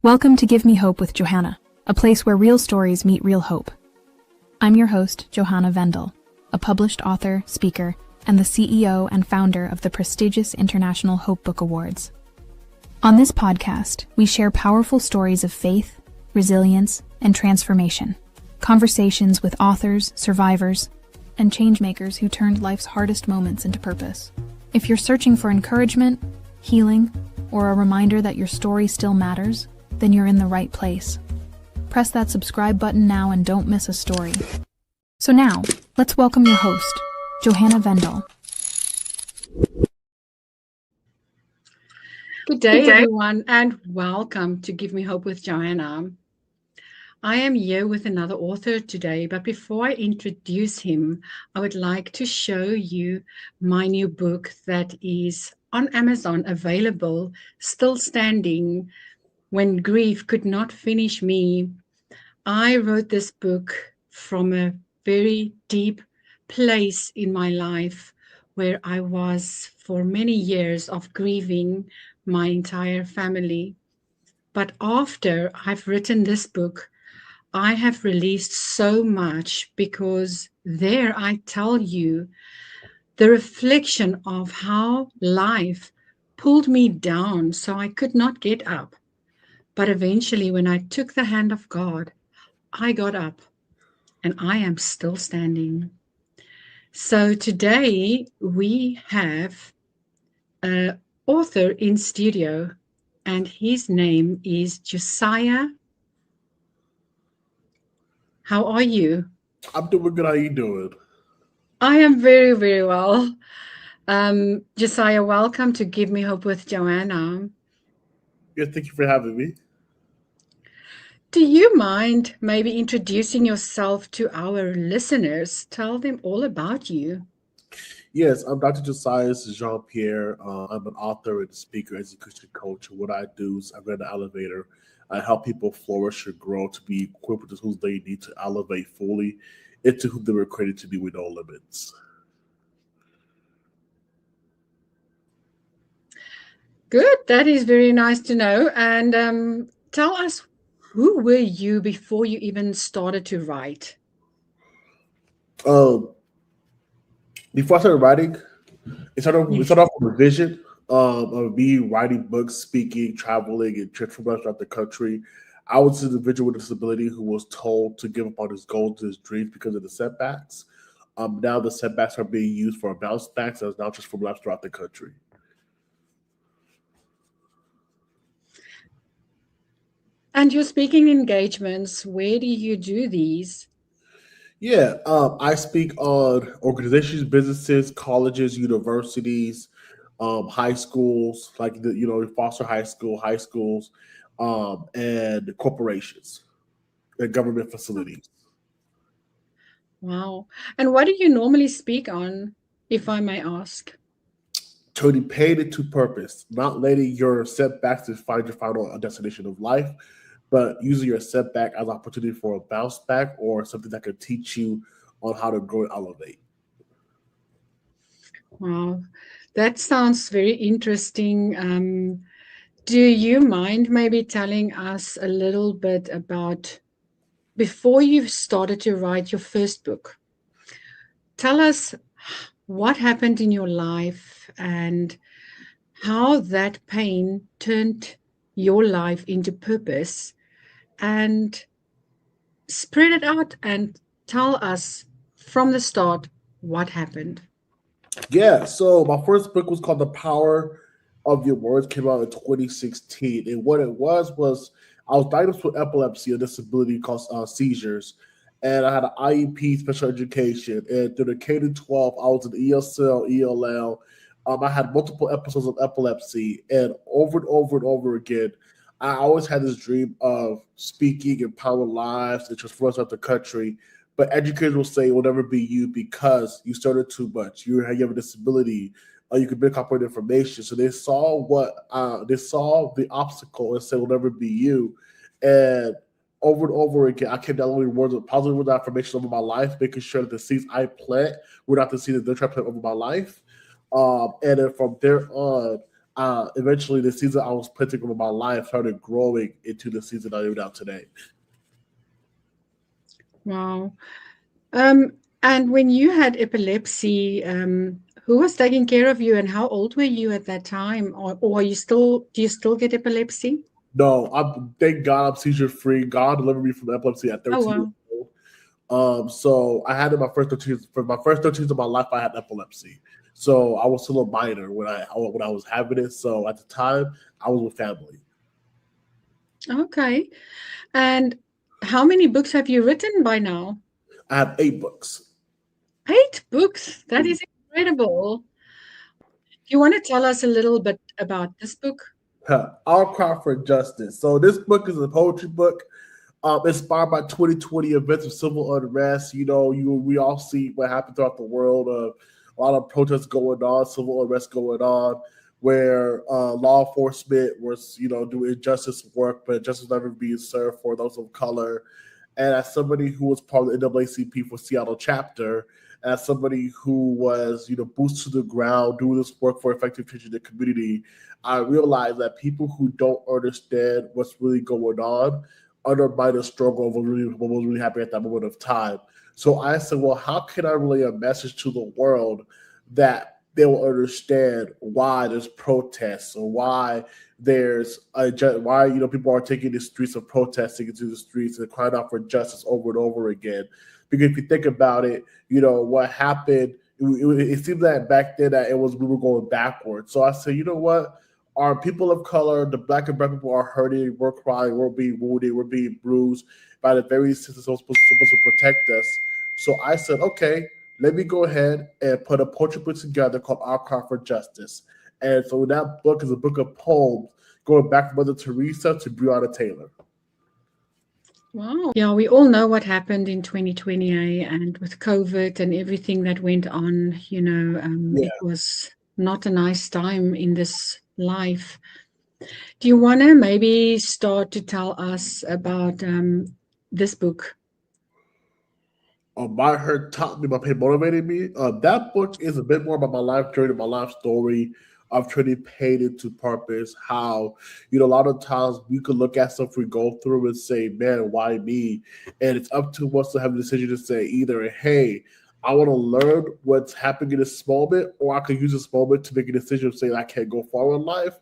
Welcome to Give Me Hope with Johanna, a place where real stories meet real hope. I'm your host, Johanna Vendel, a published author, speaker, and the CEO and founder of the prestigious International Hope Book Awards. On this podcast, we share powerful stories of faith, resilience, and transformation, conversations with authors, survivors, and changemakers who turned life's hardest moments into purpose. If you're searching for encouragement, healing, or a reminder that your story still matters, then you're in the right place. Press that subscribe button now and don't miss a story. So now, let's welcome your host, Johanna Vendel. Good day, everyone, and welcome to Give Me Hope with Johanna. I am here with another author today, but before I introduce him, I would like to show you my new book that is on Amazon, available, still standing. When Grief Could Not Finish Me. I wrote this book from a very deep place in my life where I was for many years of grieving my entire family. But after I've written this book, I have released so much, because there I tell you the reflection of how life pulled me down so I could not get up. But eventually, when I took the hand of God, I got up and I am still standing. So today we have an author in studio, and his name is Josias. How are you? I'm doing good. How you doing? I am very, very well. Josias, welcome to Give Me Hope with Johanna. Yeah, thank you for having me. Do you mind maybe introducing yourself to our listeners? Tell them all about you. Yes, I'm Dr. Josias Jean Pierre. I'm an author and speaker, education coach. What I do is I run the elevator. I help people flourish and grow to be equipped with the tools they need to elevate fully into who they were created to be with no limits. Good. That is very nice to know. And tell us, who were you before you even started to write? Before I started writing, it started off with a vision of me writing books, speaking, traveling, and transforming throughout the country. I was an individual with a disability who was told to give up on his goals and his dreams because of the setbacks. Now the setbacks are being used for a bounce back, so it's now just for life throughout the country. And your speaking engagements, where do you do these? Yeah, I speak on organizations, businesses, colleges, universities, high schools, like Foster high schools, and corporations and government facilities. Wow. And what do you normally speak on, if I may ask? Turning pain into purpose, not letting your setbacks define your final destination of life, but using your setback as an opportunity for a bounce back or something that could teach you on how to grow and elevate. Wow, that sounds very interesting. Do you mind maybe telling us a little bit about, before you started to write your first book, tell us what happened in your life and how that pain turned your life into purpose, and spread it out and tell us from the start what happened. Yeah, so my first book was called The Power of Your Words, came out in 2016. And what it was I was diagnosed with epilepsy, a disability called seizures. And I had an IEP, special education. And through the K-12, I was in ESL, ELL. I had multiple episodes of epilepsy. And over again, I always had this dream of speaking, empowering lives, and transforming throughout the country. But educators will say it will never be you because you started too much. You have a disability, or you can bring up information. So they saw the obstacle and said it will never be you. And over again, I kept downloading words of positive words of affirmation over my life, making sure that the seeds I plant were not the seeds that they're trying to plant over my life. And then from there on, eventually the season I was planting over my life started growing into the season I am now today. Wow. And when you had epilepsy, who was taking care of you, and how old were you at that time? Or are you still, do you still get epilepsy? No, thank God I'm seizure free. God delivered me from epilepsy at Oh, 13 years wow. old. So I had it my first 13 years. For my first 13 years of my life, I had epilepsy. So I was still a minor when I was having it. So at the time, I was with family. Okay. And how many books have you written by now? I have 8 books. 8 books. That is incredible. Do you want to tell us a little bit about this book? Our Cry for Justice. So this book is a poetry book, inspired by 2020 events of civil unrest. We all see what happened throughout the world. A lot of protests going on, civil unrest going on, where law enforcement was, doing injustice work, but justice never being served for those of color. And as somebody who was part of the NAACP for Seattle chapter, as somebody who was, boots to the ground, doing this work for effective change in the community, I realized that people who don't understand what's really going on undermine the struggle of what was really happening at that moment of time. So I said, well, how can I relay a message to the world that they will understand why there's protests, or why people are taking the streets of protesting into the streets and crying out for justice over and over again. Because if you think about it, what happened. It seemed that back then that we were going backwards. So I said, you know what? Our people of color, the black and brown people, are hurting. We're crying. We're being wounded. We're being bruised by the very system supposed to protect us. So I said, okay, let me go ahead and put a poetry book together called Our Cry for Justice. And so that book is a book of poems going back from Mother Teresa to Breonna Taylor. Wow. Yeah, we all know what happened in 2020, and with COVID and everything that went on, it was not a nice time in this life. Do you want to maybe start to tell us about this book? My Hurt Taught Me, My Pain Motivated Me. That book is a bit more about my life journey, my life story of turning pain into purpose. How, a lot of times we could look at stuff we go through and say, man, why me? And it's up to us to have a decision to say either, hey, I want to learn what's happening in this moment, or I could use this moment to make a decision of saying I can't go forward in life.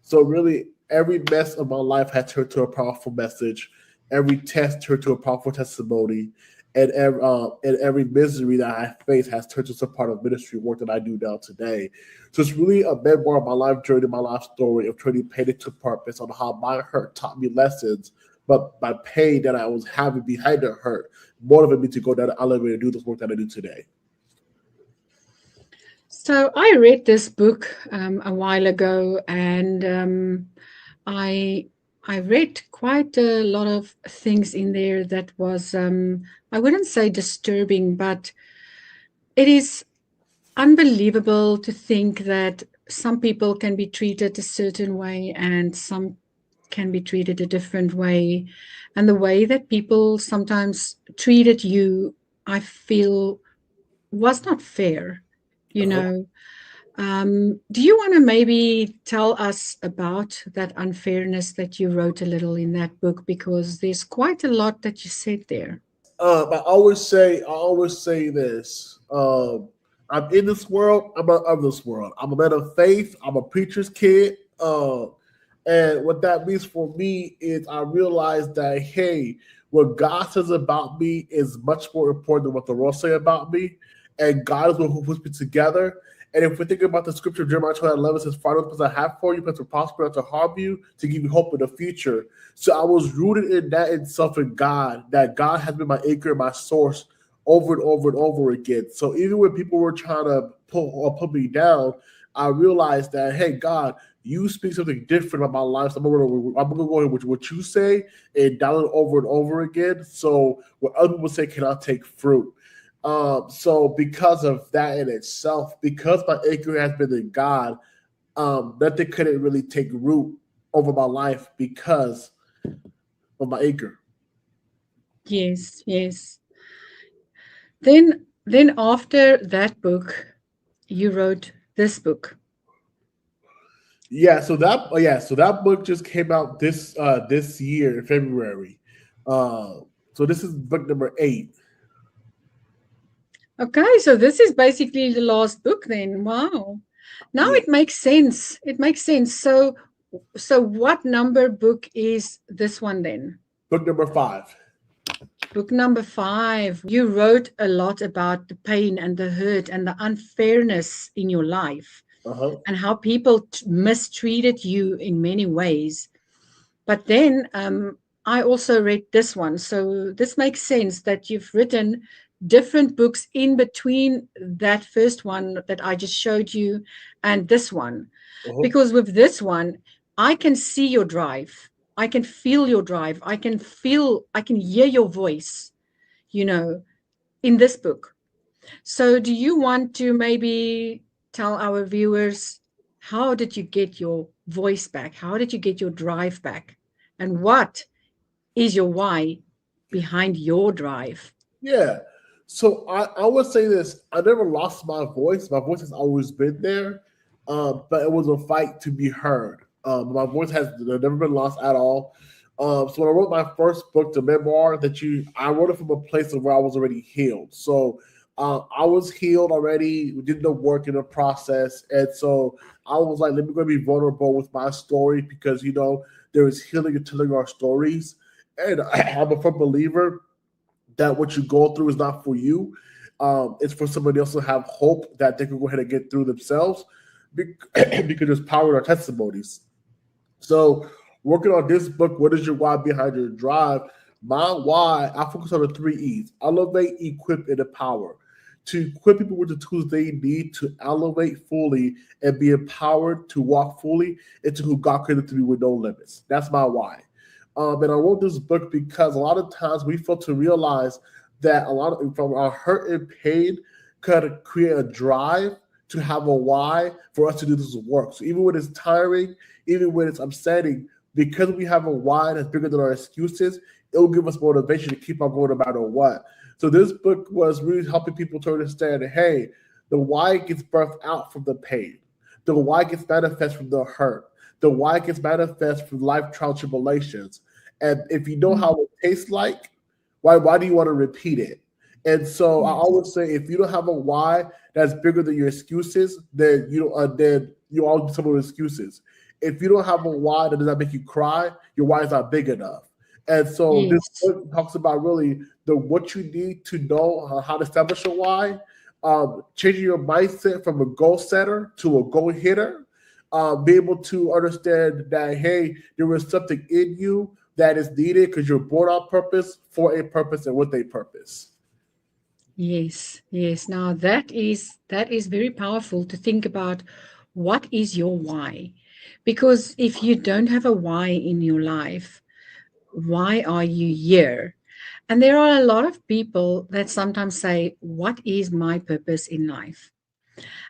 So really, every mess of my life has turned to a powerful message. Every test turned to a powerful testimony. And every misery that I face has turned into a part of ministry work that I do now today. So it's really a memoir of my life journey, my life story of turning pain into purpose, on how my hurt taught me lessons, but my pain that I was having behind the hurt motivated me to go down the elevator and do this work that I do today. So I read this book a while ago, and I read quite a lot of things in there that was, I wouldn't say disturbing, but it is unbelievable to think that some people can be treated a certain way and some can be treated a different way. And the way that people sometimes treated you, I feel, was not fair, you know. Do you want to maybe tell us about that unfairness that you wrote a little in that book? Because there's quite a lot that you said there. I always say this. I'm in this world. I'm not of this world. I'm a man of faith. I'm a preacher's kid. And what that means for me is I realize that, hey, what God says about me is much more important than what the world say about me. And God is the one who puts me together. And if we think about the scripture, Jeremiah 12:11 says, "Final plans I have for you, plans to prosper, not to harm you, to give you hope in the future." So I was rooted in that itself in God, that God has been my anchor and my source over and over and over again. So even when people were trying to put me down, I realized that, hey, God, you speak something different about my life. So I'm gonna go with what you say and down it over and over again. So what other people say cannot take fruit. So because of that in itself, because my anchor has been in God, nothing couldn't really take root over my life because of my anchor. Yes, yes. Then after that book, you wrote this book. So that book just came out this year in February. So this is book number 8. Okay, so this is basically the last book then. Wow. Now Yeah, it makes sense. It makes sense. So what number book is this one then? book number 5. Book number 5. You wrote a lot about the pain and the hurt and the unfairness in your life Uh-huh. and how people mistreated you in many ways. But then I also read this one. So this makes sense that you've written different books in between that first one that I just showed you and this one. Uh-huh. Because with this one, I can see your drive. I can feel your drive. I can hear your voice, you know, in this book. So do you want to maybe tell our viewers, how did you get your voice back? How did you get your drive back? And what is your why behind your drive? Yeah. So I would say this. I never lost my voice. My voice has always been there. But it was a fight to be heard. My voice has never been lost at all. So when I wrote my first book, the memoir I wrote it from a place of where I was already healed. So I was healed already. We did the work in the process, and so I was like, let me go be vulnerable with my story because there is healing in telling our stories, and I'm a firm believer that what you go through is not for you. It's for somebody else to have hope that they can go ahead and get through themselves because there's power in our testimonies. So, working on this book, what is your why behind your drive? My why, I focus on the 3 E's: elevate, equip, and empower. To equip people with the tools they need to elevate fully and be empowered to walk fully into who God created to be with no limits. That's my why. And I wrote this book because a lot of times we fail to realize that a lot of from our hurt and pain could create a drive to have a why for us to do this work. So even when it's tiring, even when it's upsetting, because we have a why that's bigger than our excuses, it will give us motivation to keep on going no matter what. So this book was really helping people to understand, hey, the why gets birthed out from the pain. The why gets manifest from the hurt. The why gets manifest from life trial tribulations. And if you know how it tastes like, why do you want to repeat it? And so I Yes. always say, if you don't have a why that's bigger than your excuses, then you all some of the excuses. If you don't have a why that does not make you cry, your why is not big enough. And so this Yes. book talks about really the what you need to know how to establish a why, changing your mindset from a goal setter to a goal hitter, be able to understand that hey, there is something in you that is needed because you're born on purpose for a purpose and with a purpose. Yes. Yes. Now that is very powerful to think about what is your why? Because if you don't have a why in your life, why are you here? And there are a lot of people that sometimes say, what is my purpose in life?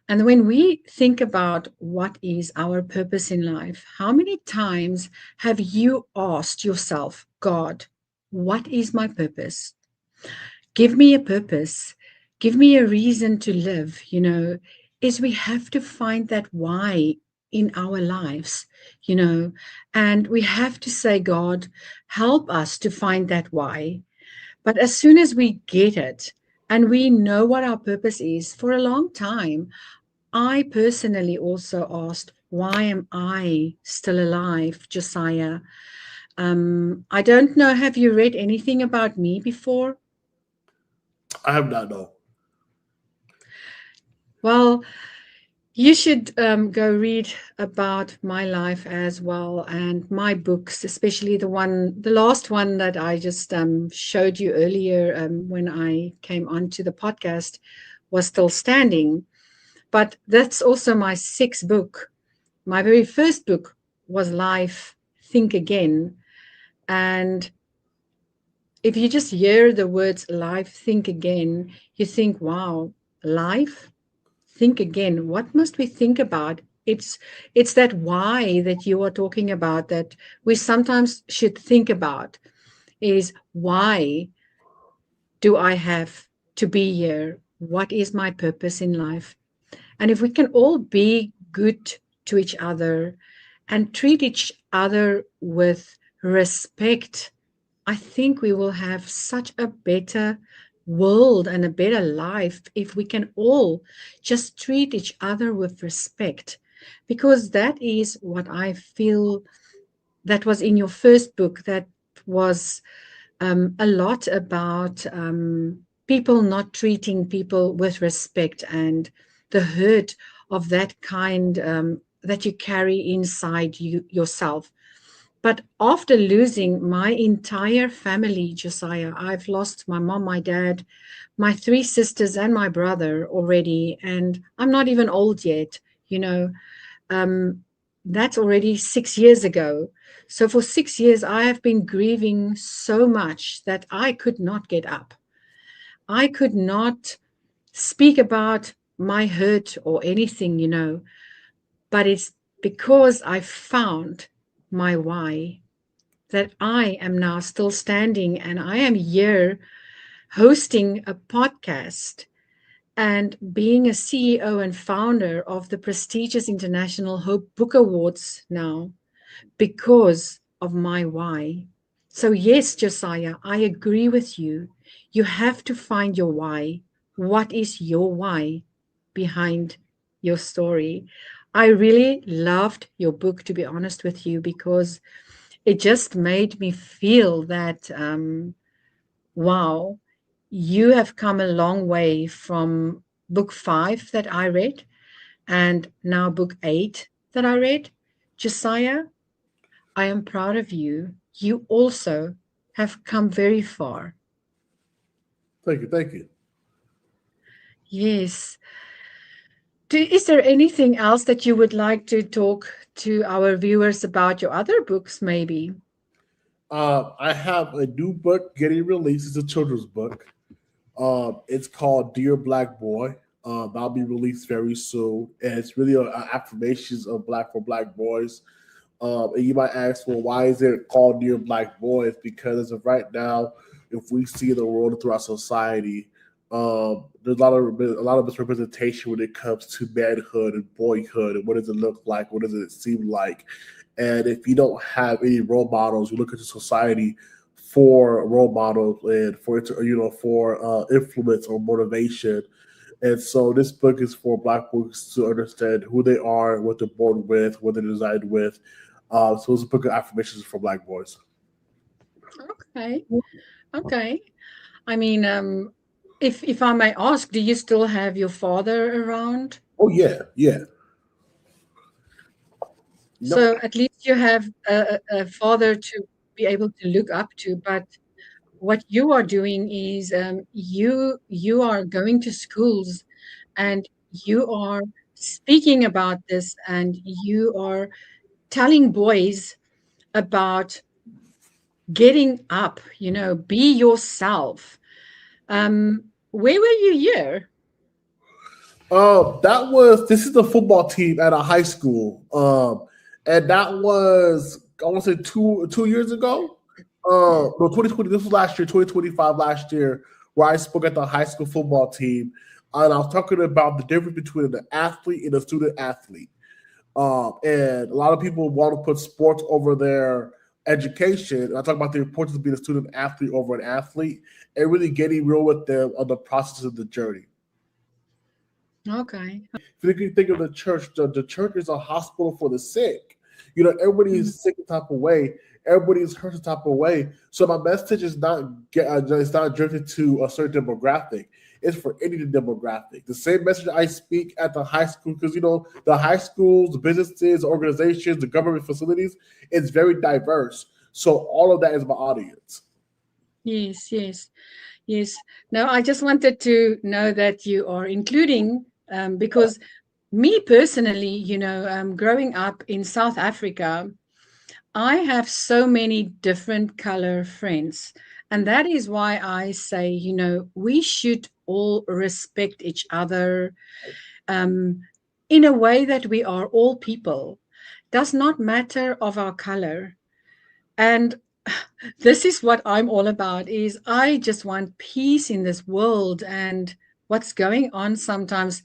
And when we think about what is our purpose in life, how many times have you asked yourself, God, what is my purpose? Give me a purpose. Give me a reason to live, is we have to find that why in our lives, and we have to say, God, help us to find that why. But as soon as we get it and we know what our purpose is, for a long time, I personally also asked, why am I still alive, Josiah? I don't know. Have you read anything about me before? I have not known. Well, you should go read about my life as well and my books, especially the last one that I just showed you earlier when I came onto the podcast was still standing. But that's also my sixth book. My very first book was Life, Think Again. And if you just hear the words life, think again, you think, wow, life, think again. What must we think about? It's that why that you are talking about that we sometimes should think about is why do I have to be here? What is my purpose in life? And if we can all be good to each other and treat each other with respect, I think we will have such a better world and a better life if we can all just treat each other with respect. Because that is what I feel that was in your first book, that was a lot about people not treating people with respect and the hurt of that kind that you carry inside yourself. But after losing my entire family, Josiah, I've lost my mom, my dad, my three sisters, and my brother already. And I'm not even old yet, you know. That's already 6 years ago. So for 6 years, I have been grieving so much that I could not get up. I could not speak about my hurt or anything, you know, but it's because I found my why that I am now still standing and I am here hosting a podcast and being a CEO and founder of the prestigious International Hope Book Awards now because of my why. So, yes, Josiah, I agree with you. You have to find your why. What is your why behind your story? I really loved your book, to be honest with you, because it just made me feel that, wow, you have come a long way from book 5 that I read and now book 8 that I read. Josiah, I am proud of you. You also have come very far. Thank you. Thank you. Yes. Is there anything else that you would like to talk to our viewers about your other books, maybe? I have a new book getting released. It's a children's book. It's called Dear Black Boy. That'll be released very soon, and it's really affirmations of black for black boys. And you might ask, well, why is it called Dear Black Boy? It's because as of right now, if we see the world through our society, there's a lot of misrepresentation when it comes to manhood and boyhood and what does it look like, what does it seem like, and if you don't have any role models, you look at the society for role models and for for influence or motivation. And so this book is for Black folks to understand who they are, what they're born with, what they're designed with. So it's a book of affirmations for Black boys. Okay. Okay. I mean, if I may ask, do you still have your father around? Oh yeah, yeah. So at least you have a father to be able to look up to. But what you are doing is you are going to schools and you are speaking about this and you are telling boys about getting up, you know, be yourself. Where were you here? This is the football team at a high school. And that was I want to say two years ago. No, 2020. This was last year, 2025 last year, where I spoke at the high school football team, and I was talking about the difference between an athlete and a student athlete. And a lot of people want to put sports over their education. And I talk about the importance of being a student athlete over an athlete and really getting real with them on the process of the journey. Okay. If you think of the church, the church is a hospital for the sick. You know, everybody is sick a type of way. Everybody is hurt a type of way. So my message is it's not directed to a certain demographic. It's for any demographic. The same message I speak at the high school, because you know the high schools, the businesses, organizations, the government facilities, it's very diverse. So all of that is my audience. Yes, yes, yes. No, I just wanted to know that you are including, because me personally, you know, growing up in South Africa, I have so many different color friends. And that is why I say, you know, we should all respect each other in a way that we are all people. Does not matter of our color. And this is what I'm all about is I just want peace in this world, and what's going on sometimes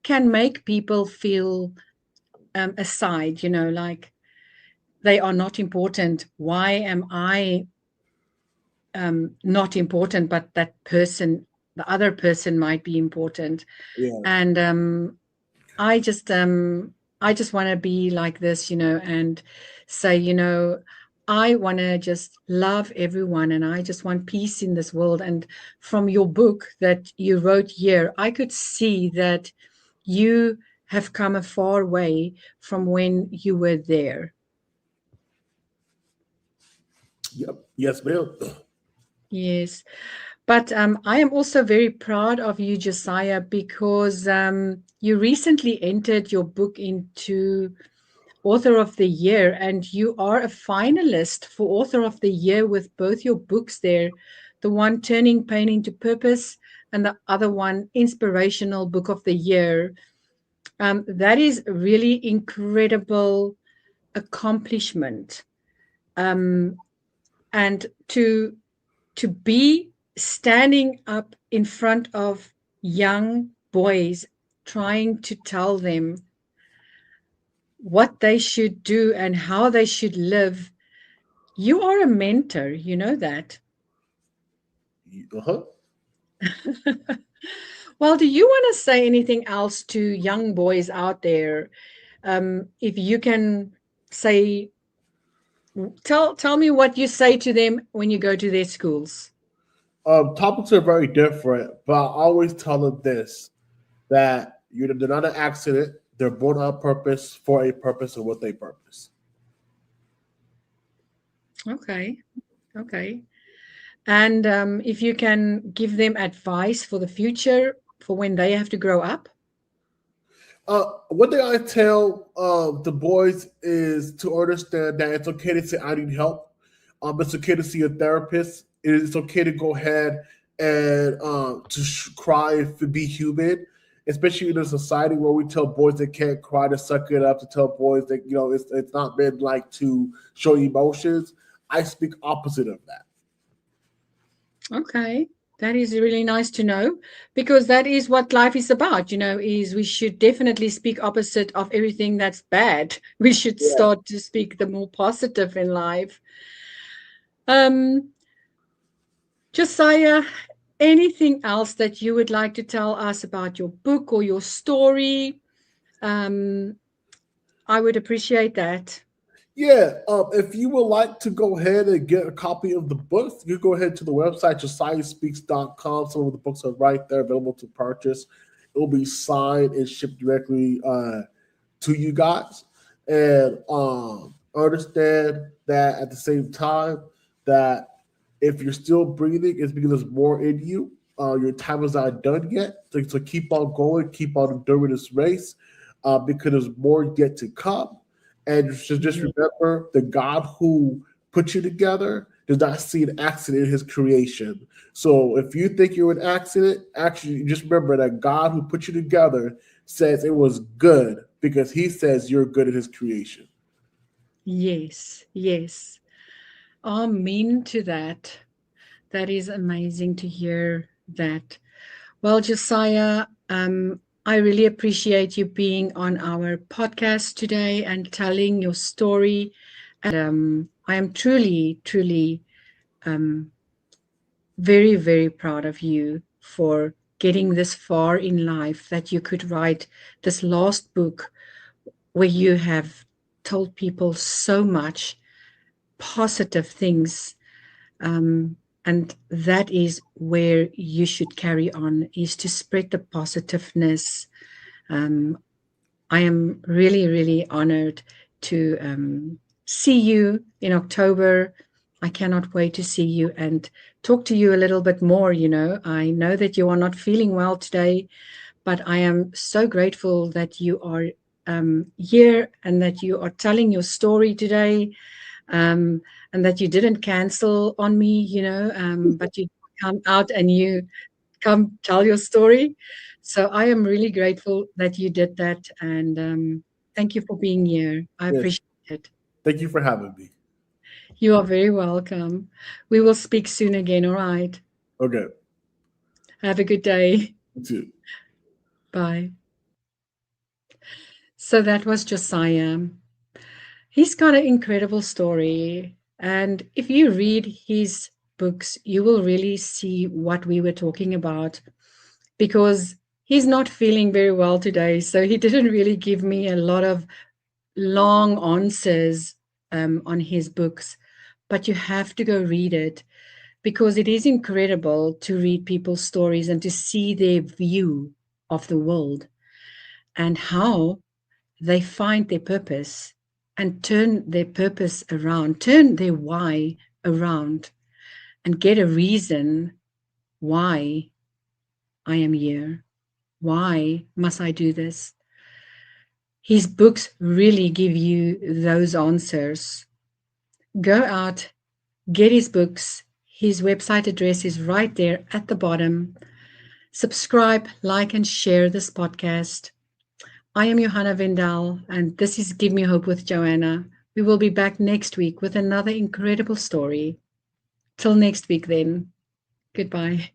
can make people feel aside, like they are not important. Why am I not important, but that person, the other person might be important? Yeah. And I just want to be like this, and say, I want to just love everyone, and I just want peace in this world. And from your book that you wrote here, I could see that you have come a far way from when you were there. Yep. Yes, ma'am. Yes. But I am also very proud of you, Josiah, because you recently entered your book into Author of the Year, and you are a finalist for Author of the Year with both your books there, the one Turning Pain into Purpose and the other one Inspirational Book of the Year. That is really incredible accomplishment. And to be standing up in front of young boys, trying to tell them what they should do and how they should live. You are a mentor, you know that. Uh-huh. Well, do you want to say anything else to young boys out there? If you can say, tell me what you say to them when you go to their schools. Topics are very different, but I always tell them this: that they're not an accident. They're born on purpose for a purpose and with a purpose. Okay. And if you can give them advice for the future, for when they have to grow up. One thing I tell the boys is to understand that it's okay to say I need help. It's okay to see a therapist. It's okay to go ahead and cry and to be human, especially in a society where we tell boys they can't cry, to suck it up, to tell boys that it's not been like to show emotions. I speak opposite of that. Okay. That is really nice to know, because that is what life is about, is we should definitely speak opposite of everything that's bad. We should Yeah. start to speak the more positive in life. Josiah, anything else that you would like to tell us about your book or your story? I would appreciate that. Yeah, if you would like to go ahead and get a copy of the books, you go ahead to the website, josiaspeaks.com. Some of the books are right there available to purchase. It will be signed and shipped directly to you guys. And understand that at the same time, that if you're still breathing, it's because there's more in you. Your time is not done yet. So keep on going, keep on enduring this race, because there's more yet to come. And just remember, the God who put you together does not see an accident in his creation. So if you think you're an accident, actually just remember that God who put you together says it was good, because he says you're good in his creation. Yes. Amen to that. That is amazing to hear that. Well, Josiah, I really appreciate you being on our podcast today and telling your story. And I am truly very, very proud of you for getting this far in life, that you could write this last book where you have told people so much positive things. And that is where you should carry on, is to spread the positiveness. I am really, really honored to see you in October. I cannot wait to see you and talk to you a little bit more. I know that you are not feeling well today, but I am so grateful that you are here and that you are telling your story today. And that you didn't cancel on me, but you come out and you come tell your story. So I am really grateful that you did that. And thank you for being here. I Yes. appreciate it. Thank you for having me. You are very welcome. We will speak soon again. All right. Okay. Have a good day. You too. Bye. So that was Josiah. He's got an incredible story. And if you read his books, you will really see what we were talking about, because he's not feeling very well today. So he didn't really give me a lot of long answers on his books, but you have to go read it, because it is incredible to read people's stories and to see their view of the world and how they find their purpose and turn their purpose around, turn their why around, and get a reason why I am here. Why must I do this? His books really give you those answers. Go out, get his books. His website address is right there at the bottom. Subscribe, like, and share this podcast. I am Johanna Vendel, and this is Give Me Hope with Johanna. We will be back next week with another incredible story. Till next week, then. Goodbye.